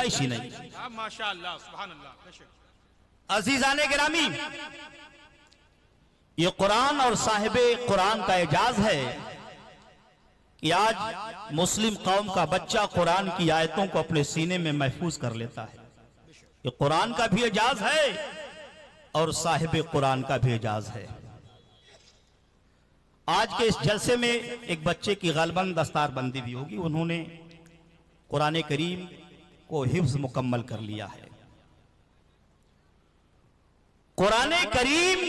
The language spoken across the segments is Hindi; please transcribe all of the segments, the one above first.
गुंजाइश ही नहीं। माशाअल्लाह, सुभान अल्लाह। अजीजाने गिरामी, ये कुरान और साहिबे कुरान का एजाज है कि आज मुस्लिम कौम का बच्चा कुरान की आयतों को अपने सीने में महफूज कर लेता है। ये कुरान का भी एजाज है और साहिबे कुरान का भी एजाज है। आज के इस जलसे में एक बच्चे की गलबन दस्तारबंदी भी होगी। उन्होंने कुरान करीम को हिफ्ज मुकम्मल कर लिया है। कुरान करीम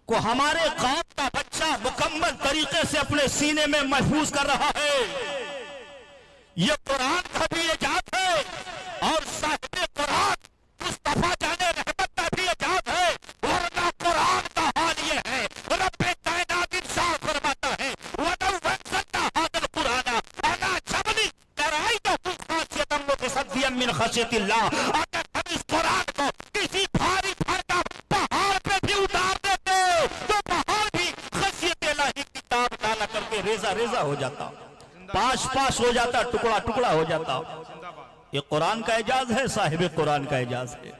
को हमारे कौम का बच्चा मुकम्मल तरीके से अपने सीने में महफूज कर रहा है। यह कुरान का भी एजाज है और साहिब कुरान मुस्तफा जाने रहमत का भी एजाज है। वरना कुरान का हाल यह है, रब्बे कायनात इंसाफ फरमाता है, वलौ वज़्ज़लना हाज़ल कुराना अला जबली लरअयतहु खाशियतन मुतसद्दियन मिन खशियतिल्लाह। अगर हम इस कुरान को किसी भारी भरकम पहाड़ पे भी उतार देते तो पहाड़ भी खशियत इलाही की ताब डाला करके रेजा रेजा हो जाता, पाश पाश हो जाता, टुकड़ा टुकड़ा हो जाता। ये कुरान का एजाज है, साहिब कुरान का एजाज है।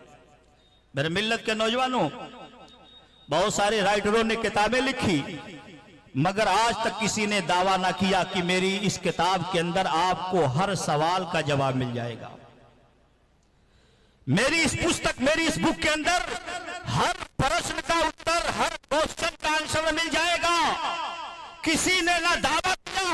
मेरे मिल्लत के नौजवानों, बहुत सारे राइटरों ने किताबें लिखी, मगर आज तक किसी ने दावा ना किया कि मेरी इस किताब के अंदर आपको हर सवाल का जवाब मिल जाएगा। मेरी इस पुस्तक, मेरी इस बुक के अंदर हर प्रश्न का उत्तर, हर क्वेश्चन का आंसर मिल जाएगा। किसी ने ना दावा किया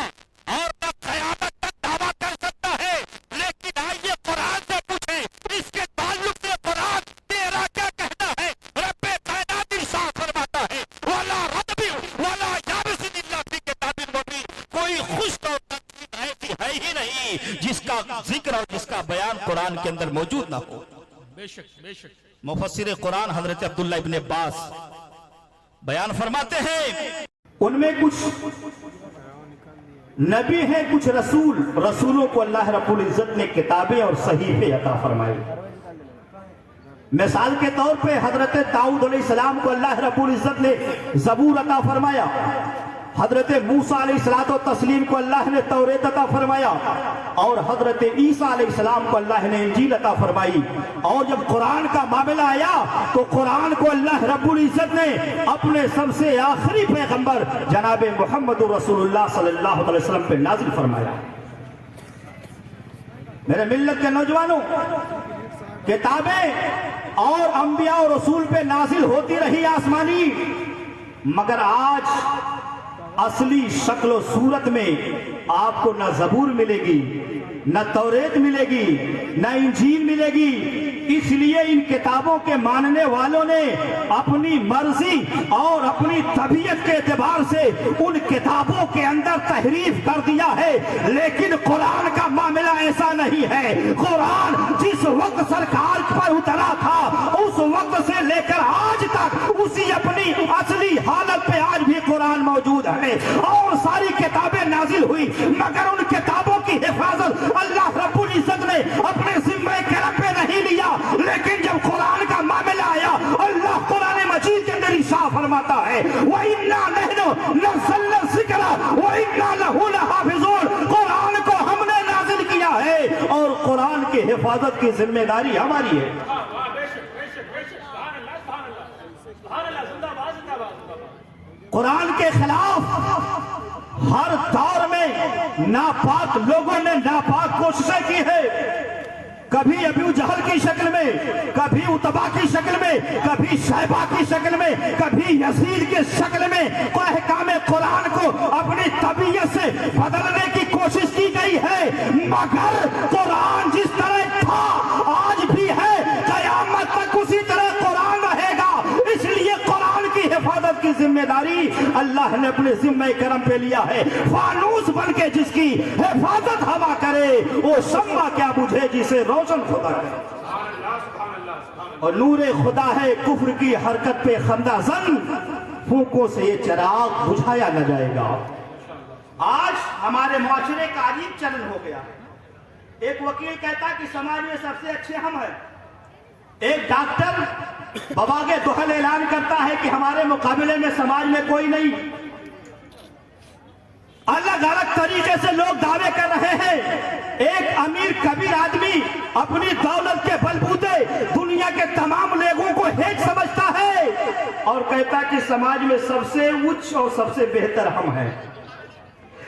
और न कयामत तक दावा कर सकता है। लेकिन आइए कुरान से पूछें, इसके ताल्लुक से कुरान तेरा क्या कहना है? रब्बे कायनात इंसाफ फरमाता है, वला रद्बी वला याबिसिन इल्ला फी किताबिन मुबीन। कोई खुश और तकलीफ ऐसी है ही नहीं जिसका जिक्र और जिसका बयान कुरान के अंदर मौजूद ना हो। बेशक बेशक। मुफस्सिर कुरान हजरत अब्दुल्लाह इब्न अब्बास बयान फरमाते हैं, उनमें कुछ नबी हैं, कुछ रसूल। रसूलों को अल्लाह रब्बुल इज्जत ने किताबें और सहीफे अता फरमाई। मिसाल के तौर पे हजरत दाऊद अलैहिस्सलाम को अल्लाह रब्बुल इज्जत ने जबूर अता फरमाया। हजरत मूसा अलैहिस्सलातो तस्लीम को अल्लाह ने तौरेत अता फरमाया और हजरत ईसा अलैहिस्सलाम को अल्लाह ने इंजील अता फरमाई। और जब कुरान का मामला आया तो कुरान को अल्लाह रब्बुल इज्जत ने अपने सबसे आखिरी पैगंबर जनाब मोहम्मद रसूलुल्लाह सल्लल्लाहु अलैहि वसल्लम पे नाजिल फरमाया। मेरे मिल्लत के नौजवानों, किताबें और अंबिया और रसूल पे नाजिल होती रही आसमानी, मगर आज असली शक्ल और सूरत में आपको न जबूर मिलेगी, न तौरेत मिलेगी, न इंजील मिलेगी। इसलिए इन किताबों के मानने वालों ने अपनी मर्जी और अपनी तबीयत के एतबार से उन किताबों के अंदर तहरीफ कर दिया है। लेकिन कुरान का मामला ऐसा नहीं है। कुरान जिस वक्त सरकार पर उतरा था उस वक्त से लेकर आज तक उसी अपनी असली हालत पे आज भी कुरान मौजूद है और सारी किताबें नाजिल हुई, मगर उन किताबों की हिफाजत अल्लाह रब्बुल इज्जत ने अपने जिम्मे करम पे नहीं लिया। लेकिन जब कुरान का मामला आया, अल्लाह कुरान मजीद के अंदर इरशाद फरमाता है, व इन्ना नहनु नज़्ज़लना ज़िक्रा व इन्ना लहू लहाफ़िज़ून। कुरान को हमने नाजिल किया है और कुरान की हिफाजत की जिम्मेदारी हमारी है। कुरान के खिलाफ हर दौर में नापाक लोगों ने नापाक कोशिशें की है। कभी अबू जहल की शक्ल में, कभी उतबा की शक्ल में, कभी शैबा की शक्ल में, कभी यजीद की शक्ल में अहकाम कुरान को अपनी तबीयत से बदलने की कोशिश की गई है। मगर कुरान जिस तरह था आज भी है, कयामत तक उसी तरह कुरान रहेगा। इसलिए कुरान की हिफाजत की जिम्मेदारी अल्लाह ने अपने जिम्मे करम पे लिया है। फानूस बन के जिसकी हिफाजत हवा करे वो शम्मा क्या बुझे जिसे रोशन खुदा है। और नूरे खुदा है कुफ्र की हरकत पे खंदा जन, फूकों से ये चिराग बुझाया न जाएगा। आज हमारे मुआशरे का अजीब चलन हो गया है। एक वकील कहता है कि समाज में सबसे अच्छे हम हैं। एक डॉक्टर बवागे दुहल ऐलान करता है कि हमारे मुकाबले में समाज में कोई नहीं। अलग अलग तरीके से लोग दावे कर रहे हैं। एक अमीर कबीर आदमी अपनी दौलत के बलबूते दुनिया के तमाम लोगों को हेज समझता है और कहता कि समाज में सबसे उच्च और सबसे बेहतर हम हैं।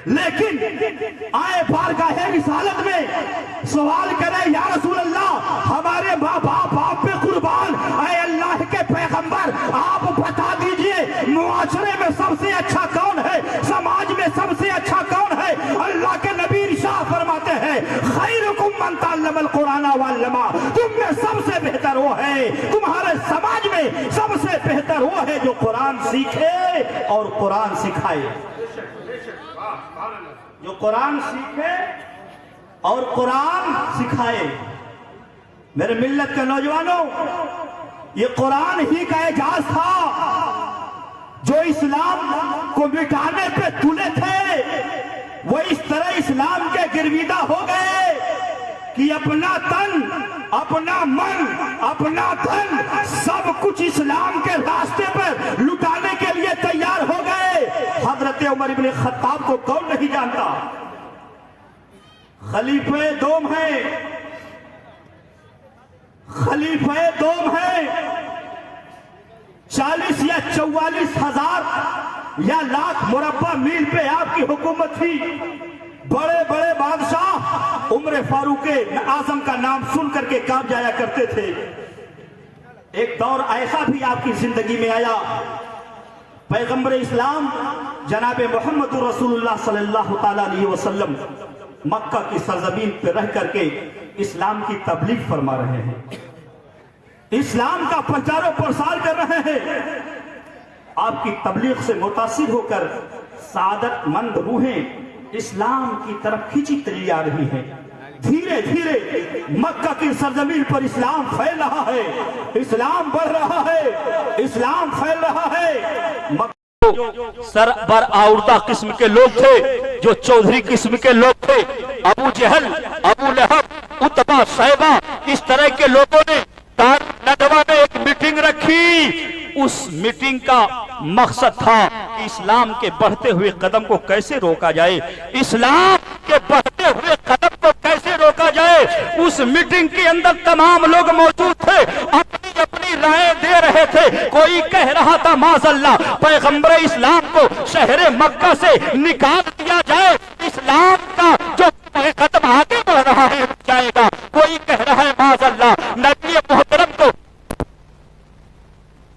लेकिन आए बारगाहे रिसालत में सवाल करे, या रसूल अल्लाह, हमारे माँ बाप पे कुर्बान, ऐ अल्लाह के पैगंबर, आप बता दीजिए मुआशरे में सबसे अच्छा कौन है, समाज में सबसे अच्छा कौन है? अल्लाह के नबी इरशाद फरमाते हैं, खैरुकुम मन तअल्लमल कुरान व अल्लमा, तुम में सबसे बेहतर वो है, तुम्हारे समाज में सबसे बेहतर वो है जो कुरान सीखे और कुरान सिखाए, जो कुरान सीखे और कुरान सिखाए। मेरे मिल्लत के नौजवानों, ये कुरान ही का एजाज था जो इस्लाम को मिटाने पे तुले थे। वो इस तरह इस्लाम के गिरविदा हो गए कि अपना तन, अपना मन, अपना धन सब कुछ इस्लाम के रास्ते पर लुटाने के लिए तैयार हो गए। हजरत उमर इब्न खत्ताब को कौन नहीं जानता? खलीफे दोम है, खलीफे दोम है। 40 या 44 हजार या लाख मुरब्बा मील पे आपकी हुकूमत थी। बड़े बड़े बादशाह उम्र फारूक आजम का नाम सुन करके कांप जाया करते थे। एक दौर ऐसा भी आपकी जिंदगी में आया, पैगंबर इस्लाम जनाब मोहम्मद रसूलुल्लाह सल्लल्लाहु अलैहि वसल्लम मक्का की सरजमीन पर रह करके इस्लाम की तबलीग फरमा रहे हैं, इस्लाम का प्रचार और प्रसार कर रहे हैं। आपकी तबलीग से मुतासिर होकर सादतमंद रूहें इस्लाम की तरफ खींची चली आ रही हैं। धीरे धीरे मक्का की सरजमीन पर इस्लाम फैल रहा है, इस्लाम बढ़ रहा है, इस्लाम फैल रहा है। सर बर आउरदा किस्म के लोग थे, जो चौधरी किस्म के लोग थे, अबू जहल, अबू लहब, उतबा, शैबा, इस तरह के लोगों ने नदवा में एक मीटिंग रखी। उस मीटिंग का मकसद था कि इस्लाम के बढ़ते हुए कदम को कैसे रोका जाए, इस्लाम के बढ़ते हुए कदम को कैसे रोका जाए। उस मीटिंग के अंदर तमाम लोग मौजूद थे, अपनी अपनी राय दे रहे थे। कोई कह रहा था माज़अल्लाह पैगंबर इस्लाम को शहर मक्का से निकाल दिया जाए, इस्लाम का जो कदम आगे बढ़ रहा है जाएगा। कोई कह रहा है माज़अल्लाह नबी मोहतरम को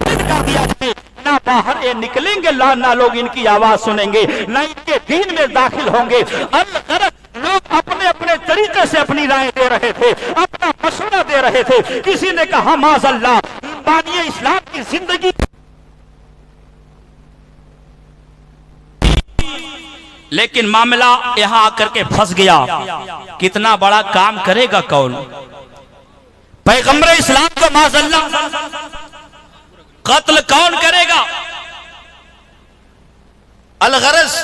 कर दिया जाए, ना बाहर ये निकलेंगे, ना लोग इनकी आवाज सुनेंगे, ना इनके दीन में दाखिल होंगे। अलगरत लोग अपने अपने तरीके से अपनी राय दे रहे थे, अपना मशवरा दे रहे थे। किसी ने कहा माज़अल्लाह मानिए इस्लाम की जिंदगी, लेकिन मामला यहां आकर के फंस गया। कितना बड़ा काम करेगा कौन? पैगंबर इस्लाम को माज़अल्लाह कत्ल कौन करेगा? अलगरज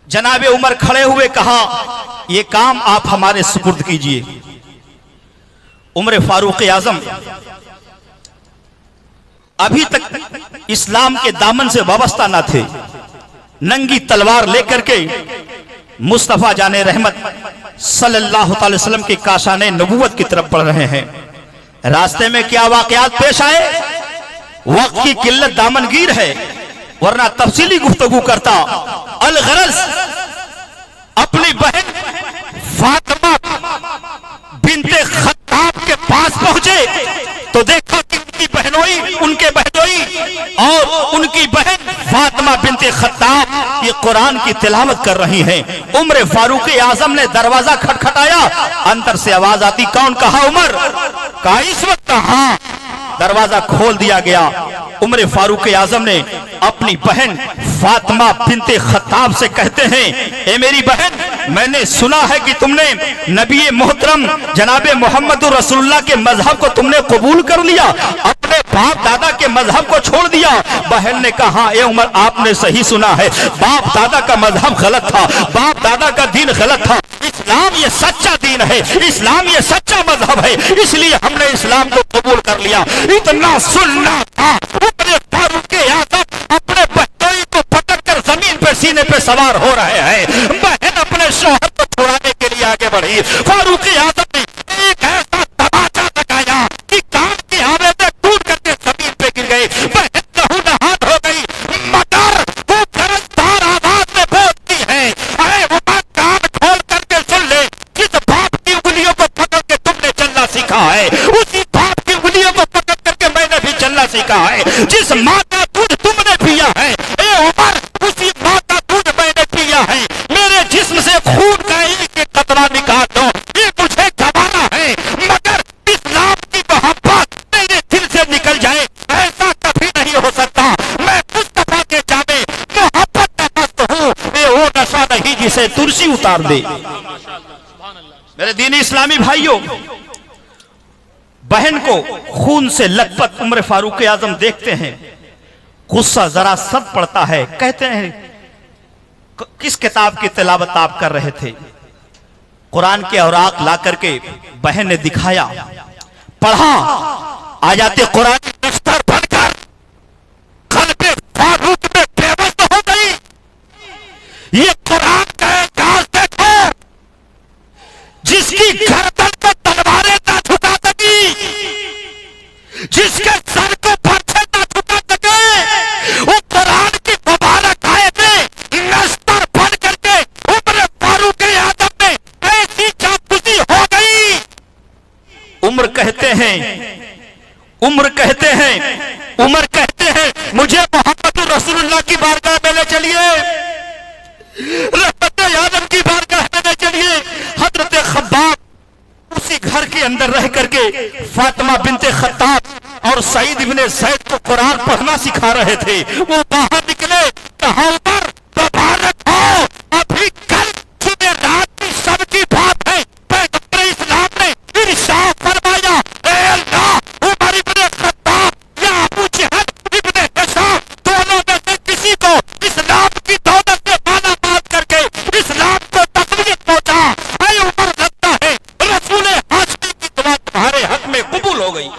जनाबे उमर खड़े हुए कहा, यह काम आप हमारे सुपुर्द कीजिए। उमर फारूक आजम अभी तक इस्लाम के दामन से वाबस्ता न थे, नंगी तलवार लेकर के मुस्तफा जाने रहमत सल्लल्लाहु अलैहि वसल्लम की काशाने नबूवत की तरफ बढ़ रहे हैं। रास्ते में क्या वाकयात पेश आए, वक्त की किल्लत दामनगीर है, वरना तफसीली गुफ्तगू करता। अलगरज अपनी बहन फातिमा बिनते खत्ताब के पास पहुंचे तो देखा कि उनकी बहनोई, उनके बहनोई और उनकी बहन फातिमा बिनते खत्ताब ये कुरान की तिलावत कर रही हैं। उमर फारूक आजम ने दरवाजा खटखटाया, अंदर से आवाज आती, कौन? कहा उमर। कहा इस वक्त कहा। दरवाजा खोल दिया गया। उमर फारूक आजम ने अपनी बहन फातिमा बिनते खत्ताब से कहते हैं, ए मेरी बहन, मैंने सुना है कि तुमने नबी मोहतरम जनाबे मोहम्मद रसूलुल्लाह के मजहब को तुमने कबूल कर लिया, अपने बाप दादा के मजहब को छोड़ दिया। बहन ने कहा, ए उमर, आपने सही सुना है, बाप दादा का मजहब गलत था, बाप दादा का दीन गलत था। इस्लाम ये सच्चा दीन है, इस्लाम ये सच्चा मजहब है, इसलिए हमने इस्लाम को कबूल कर लिया। इतना सुनना था। उमर फारूक आजम अपने बहनोई को पटक कर जमीन पे सीने पे सवार हो रहे हैं। बहन अपने शौहर को छुड़ाने के लिए आगे बढ़ी। फारूक आजम ने एक ऐसा तमाचा लगाया कि कान की आवेज़ें टूट करके जमीन पे गिर गए। बहन लहूलुहान हो गई, मगर वो गरजदार आवाज में बोलती है, अरे उमर कान खोल करके सुन ले, जिस बाप की उंगलियों को पकड़ के तुमने चलना सीखा है, उसी बाप की उंगलियों को पकड़ करके मैंने भी चलना सीखा है। जिस माँ का दूध तुमने पिया है ए उमर, उसी माँ का दूध मैंने पिया है। मेरे जिस्म से खून का एक एक कतरा निकाल दो, ये मुझे गवाना है, मगर इस्लाम की मोहब्बत मेरे दिल से निकल जाए, ऐसा कभी नहीं हो सकता। मैं मुस्तफा के जामे मोहब्बत का मस्त हूँ, ये वो नशा नहीं जिसे तुलसी उतार दे। मेरे दीनी इस्लामी भाइयों, बहन को खून से लथपथ उम्र फारूक आजम देखते हैं, गुस्सा जरा सद पड़ता है। कहते हैं किस किताब की तिलावत आप कर रहे थे? कुरान के औराक ला करके बहन ने दिखाया, पढ़ा, आयाते कुरान की दफ्तर बनकर कल्बे फारूक में बेबस हो गई। ये कुरान का एजाज देखो, जिसकी गर्दन पर तलवारें ना झुका सकी, जिसके सर को पर्चे ना झुका सके, वो कुरान की मुबारक आयतें नस्तर बन करके उम्र फारूक आजम में ऐसी जासूसी हो गई। उम्र कहते हैं मुझे मोहम्मद रसूलुल्लाह की बारगाह में ले चलिए, रहमत आलम की बारगाह में ले चलिए। हजरत खब्बाब उसी घर के अंदर रह करके फातिमा बिनते खत्ताब और सईद इब्ने ज़ैद को कुरान पढ़ना सिखा रहे थे। वो बाहर निकले, कहा उमर मुबारक हो, अभी कल सुबह रात की सबकी बात है, पैगंबर इस्लाम ने इरशाद फरमाया, ए अल्लाह, उमर इब्ने खत्ताब या अबू जहल इब्ने हिशाम दोनों में से किसी को इस्लाम की दौलत से माला माल करके इस्लाम को तकलीफ पहुंचा। ऐ उमर, लगता है रसूल हाशमी की दुआ तुम्हारे हक में कबूल हो गई।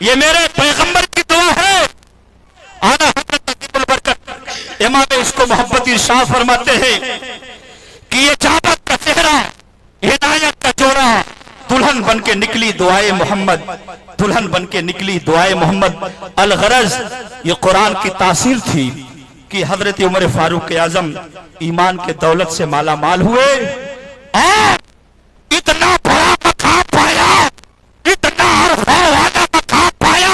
ये मेरे पैगंबर की दुआ है। आना हजरत नजीबुल बरकत इमाम इसको मोहब्बत इरशाद फरमाते हैं कि ये जाबत का चेहरा, हिदायत का जोड़ा, दुल्हन बन के निकली दुआए मोहम्मद, दुल्हन बन के निकली दुआए मोहम्मद। अलगरज ये कुरान की तासीर थी कि हजरत उमर फारूक आजम ईमान के दौलत से माला माल हुए और इतना बड़ा मकाम पाया, इतना अरफा वाला मकाम पाया।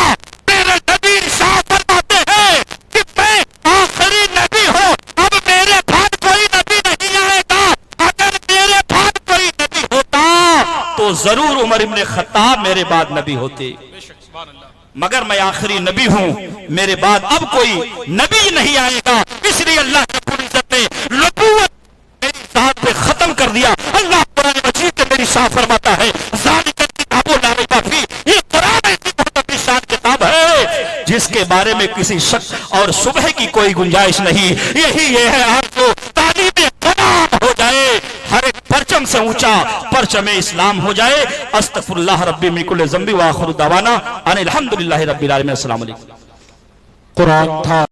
मेरे नबी इरशाद फरमाते हैं कि मैं आखिरी नबी हूँ, अब मेरे बाद कोई नबी नहीं आएगा। अगर मेरे बाद कोई नबी होता तो जरूर उमर इब्ने खत्ताब मेरे बाद नबी होते, मगर मैं आखिरी नबी हूँ, मेरे बाद अब कोई नबी नहीं आएगा। इसलिए अल्लाह रब्बुल इज्जत ने नबूवत मेरी जात पे खत्म कर दिया। अल्लाह कुरान मजीद में मेरी शाह फरमाता है, ज़ालिका किताबुल ला रैब फीह, ये कुरान ऐसी बहुत शान किताब है जिसके बारे में किसी शक और शुबह की कोई गुंजाइश नहीं। यही ये है आपको तालीम कलाम हो जाए, हर एक परचम से ऊंचा परचम इस्लाम हो जाए। अस्तगफिरुल्लाह रब्बी मिन कुल्लि ज़ंबि व आखिरु दवाना अनिल हम्दुलिल्लाहि रब्बिल आलमीन। अस्सलामु अलैकुम। कुरान था